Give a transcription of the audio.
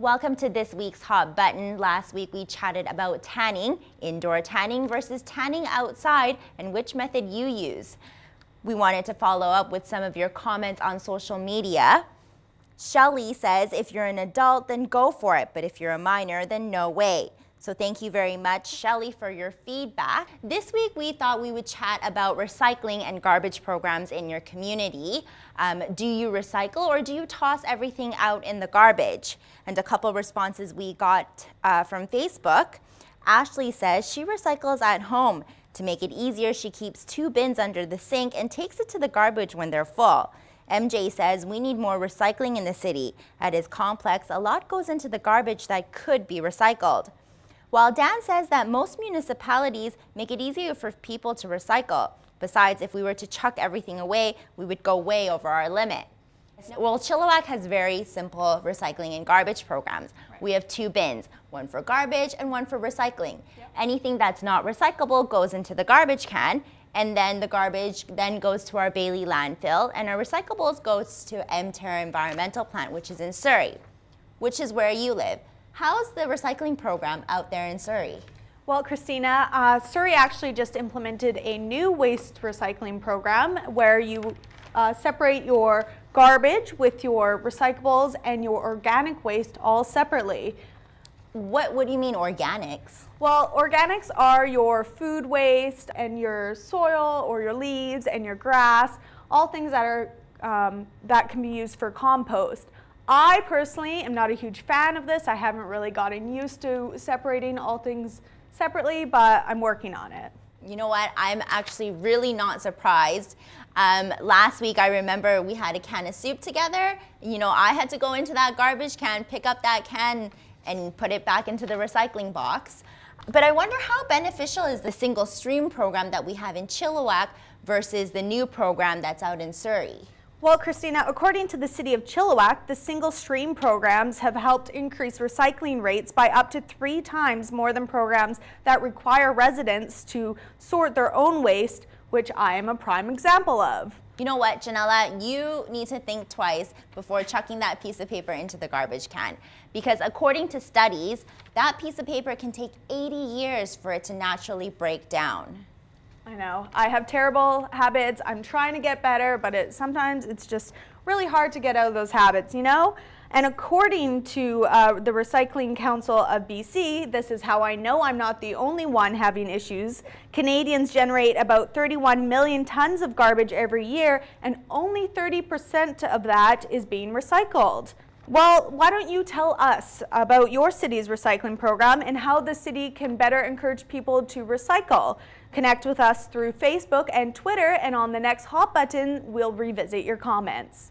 Welcome to this week's Hot Button. Last week we chatted about tanning, indoor tanning versus tanning outside, and which method you use. We wanted to follow up with some of your comments on social media. Shelly says, if you're an adult, then go for it, but if you're a minor, then no way. So thank you very much, Shelly, for your feedback. This week, we thought we would chat about recycling and garbage programs in your community. Do you recycle or do you toss everything out in the garbage? And a couple responses we got from Facebook. Ashley says she recycles at home. To make it easier, she keeps 2 bins under the sink and takes it to the garbage when they're full. MJ says we need more recycling in the city. At his complex, a lot goes into the garbage that could be recycled. While Dan says that most municipalities make it easier for people to recycle. Besides, if we were to chuck everything away, we would go way over our limit. Well, Chilliwack has very simple recycling and garbage programs. Right. We have 2 bins, one for garbage and one for recycling. Yep. Anything that's not recyclable goes into the garbage can, and then the garbage then goes to our Bailey landfill, and our recyclables goes to Mterra Environmental Plant, which is in Surrey, which is where you live. How's the recycling program out there in Surrey? Well, Christina, Surrey actually just implemented a new waste recycling program where you separate your garbage with your recyclables and your organic waste all separately. What do you mean organics? Well, organics are your food waste and your soil or your leaves and your grass, all things that are that can be used for compost. I personally am not a huge fan of this. I haven't really gotten used to separating all things separately, but I'm working on it. You know what? I'm actually really not surprised. Last week, I remember we had a can of soup together. You know, I had to go into that garbage can, pick up that can, and put it back into the recycling box. But I wonder how beneficial is the single stream program that we have in Chilliwack versus the new program that's out in Surrey? Well, Christina, according to the City of Chilliwack, the single stream programs have helped increase recycling rates by up to 3 times more than programs that require residents to sort their own waste, which I am a prime example of. You know what, Janella, you need to think twice before chucking that piece of paper into the garbage can. Because according to studies, that piece of paper can take 80 years for it to naturally break down. I know. I have terrible habits. I'm trying to get better, but sometimes it's just really hard to get out of those habits, you know? And according to the Recycling Council of BC, this is how I know I'm not the only one having issues. Canadians generate about 31 million tons of garbage every year, and only 30% of that is being recycled. Well, why don't you tell us about your city's recycling program and how the city can better encourage people to recycle? Connect with us through Facebook and Twitter, and on the next Hot Button, we'll revisit your comments.